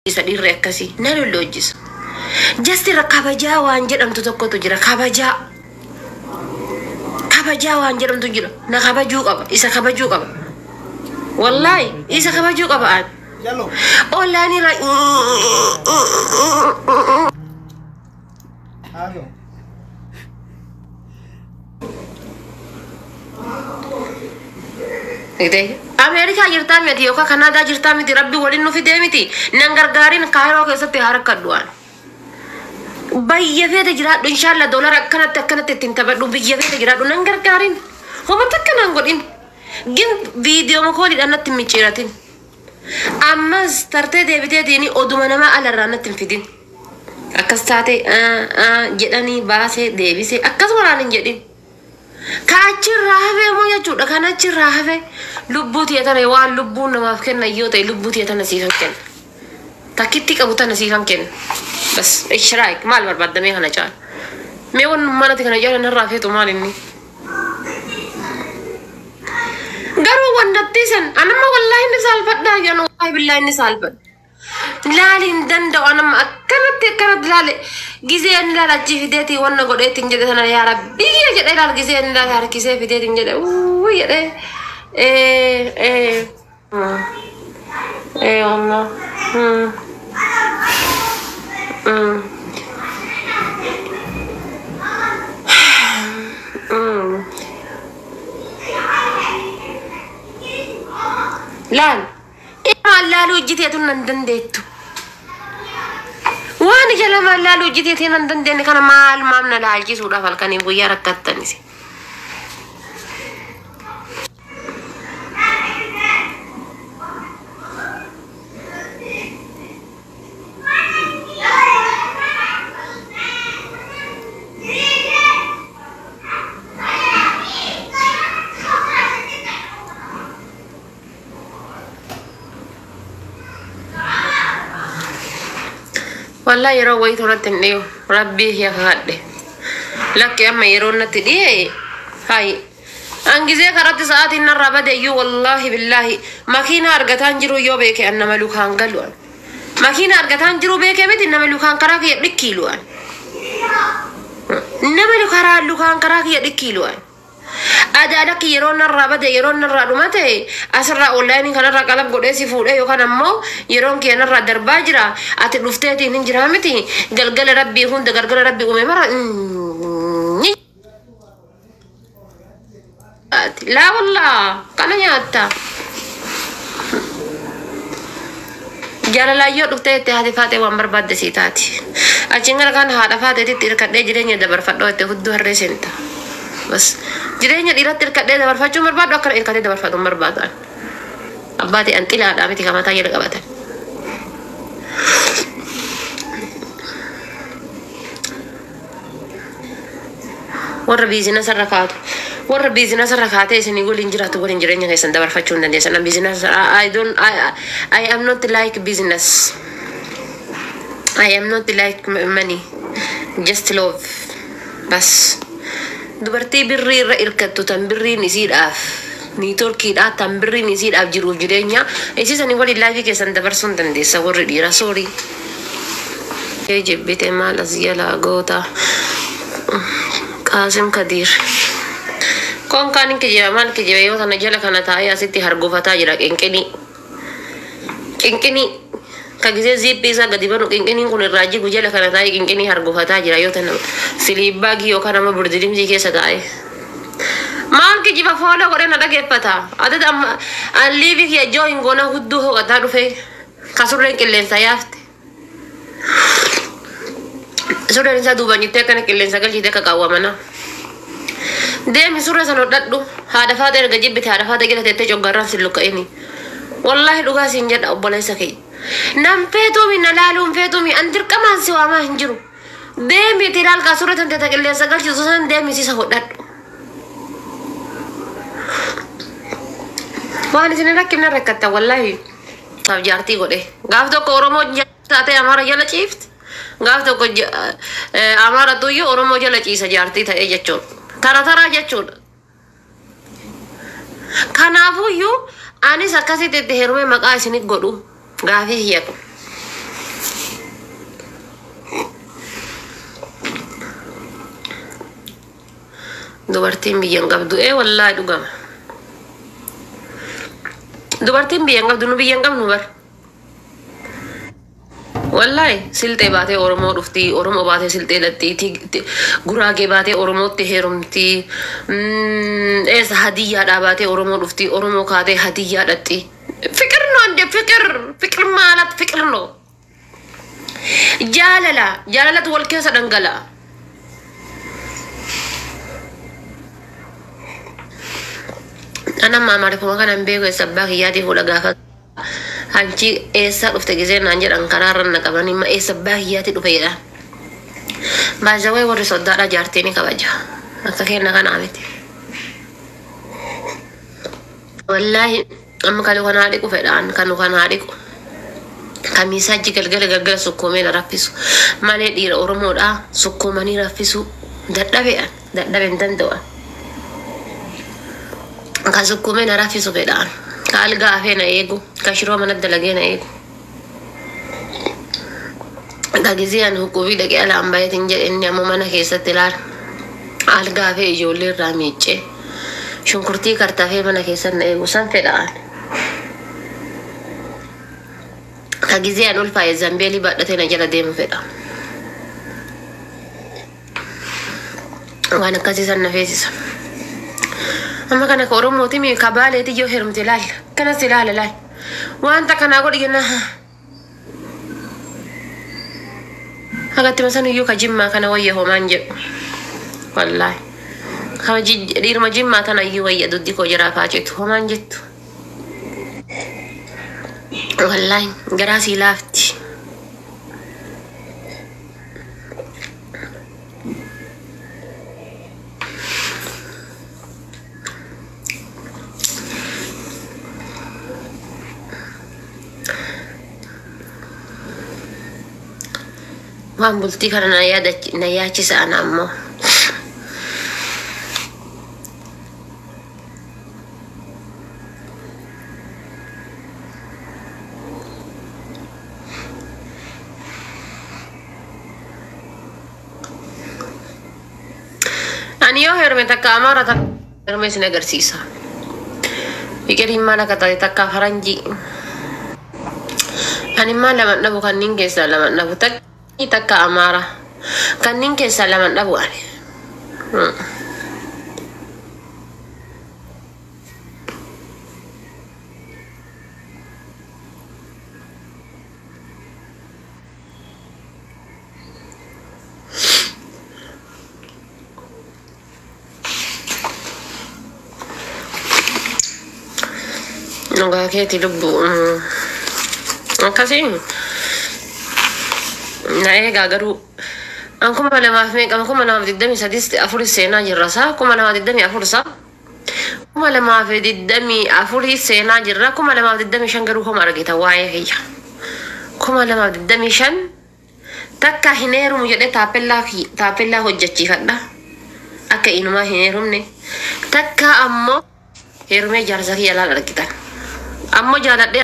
sadii rekkasi na lolojis just rakabaja waan jedhamtu tokkotu jira kabaja waan jedhamtu jira na kabaju qaba isa kabaju qaba wallahi isa kabaju qaba an olani ra Ide Amerika jirta miti yoka Canada jirta miti rabbi walin nu fide miti nangargarin Cairo keessatti harakadduan bayya fete jiraadhu inshallah dollar akkanatti tintabadhu biyya fete jiraadhu nangargarin hoba takkanan godin gin video mo koli danatti miciratin ammas tarte debiteetini oduma nama alarranatti fidin akkas taate jedhani baase debise akkas waraanin jedhin Kachiraave mo ya chuda kana chiraave lubbuti yatane wa lubbu namaaf kenna yote lubbuti yatana sifan ken takitti qabutana sifan ken bas ishraik mal barbadame kana chaan me won manati kana jara narafeetu malinni garu wandatisan anama wallahi ni salfadda yanu ay billahi ni salfad lalin danda anama akkanat lale gizeen la jifideti wonna godetin jede sana ya rabbi ya jede la gizeen la har kise fidetin jede yede Allah lan lalu jiteetun nan dandeettu waan jalama lalu jiteetin nan dandeenne kana maal maamna laalchisuudha falkanii guyyaa rakkattanis والله يرو ويتونت النيو ربي يا غادي لك يا ما يرونت دي هاي انجزي كرت ساعات ان الربد يو والله بالله ماكينه ارغتان جرو يو بك ان ملوكان قالوا ماكينه ارغتان جرو بك مت ان ملوكان كراك يدكيلوان انما لوكان كراك يدكيلوان ada kiron naraba de yeron naradu mate asra online kana raqalab godesi fude yo kana mo yeron ki narra darbajra ati dufteti ninjira miti galgal rabbi hunda galgal rabbi ume mara la wallah kana nyata jalala yo dufteti hadi fate wan barbadde sitati achingal kan hada fate tirkade jirenya dabar faddo te huddu harresenta بس جرينا ديرات الكدة ده برفع جمر بعد أكره الكدة ده برفع جمر بعد أبادي أنت لا أنا بتيجي كمان تاجر قبته ورا بيزنس الركعات إيشني يقول إنجرا تقول إنجرينيا كيسن ده برفع جون ده أنا بيزنس I am not like business I am not like money just love بس dubartii birrii irra irkattu tan birrii nisiidhaaf ni torkiidhaa tan birrii nisiidhaaf jiruuf jireenya isiisanii waliin laafii keessan dabarsuun dandeessa warri dhiira soorii jebbite maal as jalaa goota qaasim kadiir konkaan kijiba maal kijiba yoo tana jala kana taa'ee asitti hargufataa jira qinqinii kagise zipi isa gadi banu qinqiniin kun irraa jigu jala kana taa'ee qinqinii hargufataa jira yoo tana siliibbaagii yookaan amma burdilimsii keessa taa'e maal kijiba foola godhe na dhageeffata adada amma alliibii kiyya joo hingoona hudduu hoqataa dhufe kasurreen qilleensa yaafte surreen isaa duubanyittee akkana qilleensa galchite akka qaawwamana deemi surra san hodhadhu haadha faata erga jibbite haadha faata gila teettee coggarraan sin lukka'ini wallahi dhugaa siin jedha obboleessa kee nam feetumi na laaluun feetumi an dirqamaan si waamaa hin jiru deemi tilaal kasurra tan teeta qilleensa galchisu san deemi sisa hodhadhu waan isin rakkina rakkatta wallahi taaf jaartii godhe gaaf tokko oromoo taate amaara jala ciifte gaaf tokko amaara tuyyo oromoo jala ciisa jaartii ta'e jechuun tara jechuudha kanaafuyyuu anis akkasitti itti heerume maqaa isinit godhu gaafii hiyatu dubartiin biyyan qabdu wallahi dhugama dubartiin biyyan qabdu nu biyyan qabnu bar wallahi siltee baatee oromoo dhufti oromoo baatee siltee dhatti guraagee baatee oromootti heerumti eessa hadiyyaa dhaabatee oromoo dhufti oromoo kaatee hadiyyaa dhatti fikir no ande fikir maalat fikir no jaalalatu wal keessa dhangala ana maamare kuma kanan beeko sabbaa kiyyaati fuudha gaafa hanchi eessa dhufte gisee naan jedhan karaarra naqabanii ma eessa baay'aati dhufe jedha baazawee warri soddaadha jaartiin kabaja akka kenna kanaa miti wallahi amma kalu kanaa dhiqu fedhaan kanu kanaa dhiqu kamiisaaji galgala sukkoomee na raffisu malee dhiira oromoodha sukkoomanii raffisu dadhabeen danda'an ka sukkoomee na raffisu fedhaan ka algaa hafee na eegu ka shiroo mana dalagee na eegu ka giziyaan hukubii dhaqee alaan bayeetiin jedhe inni ammoo mana keessatti ilaala algaa hafee ijoollee irraa miiccee shunkurtii kartafee mana keessatti na eegu san fedhaan ka giziyaan ulfaa'e zambeelii baadhatee na jala deemu fedha waan akkasii san na feesisa amma kana ka oromooti mi ka baaleeti yoo heerumte ilaalla kanas ilaala wanta kanaa godhi jenna hagatti masan iyyuu ka jimmaa kana wayya homaan jedhu wallahi ka dhiiruma jimmaa tana iyyuu wayya duddi koo jiraafaa jettu homaan jettu wallahi garaa sii laafti waan bultii kana na yaachisa ana ammoo ani yoo heerume takka amaara takka heerume isin agarsiisa fikir himmaa akka taate takka faranjii ani maa lama dhabu kanneen keessaa lama dhabu takka amaara kanneen keessaa lama dhabu ani nunggu keti lubu makasih naik gagaru aku malah maaf mereka aku malah maaf didami sadis afuri sena jirasa aku malah maaf didami afur sa aku malah maaf didami afuri sena jirra aku malah maaf didami shangaru hom argita wae hiya aku malah maaf didami shan takka hinerum jede tapella hojjachi fadda akka inuma hinerum ne takka ammo herume jarzaki yala argitan ammo jaladde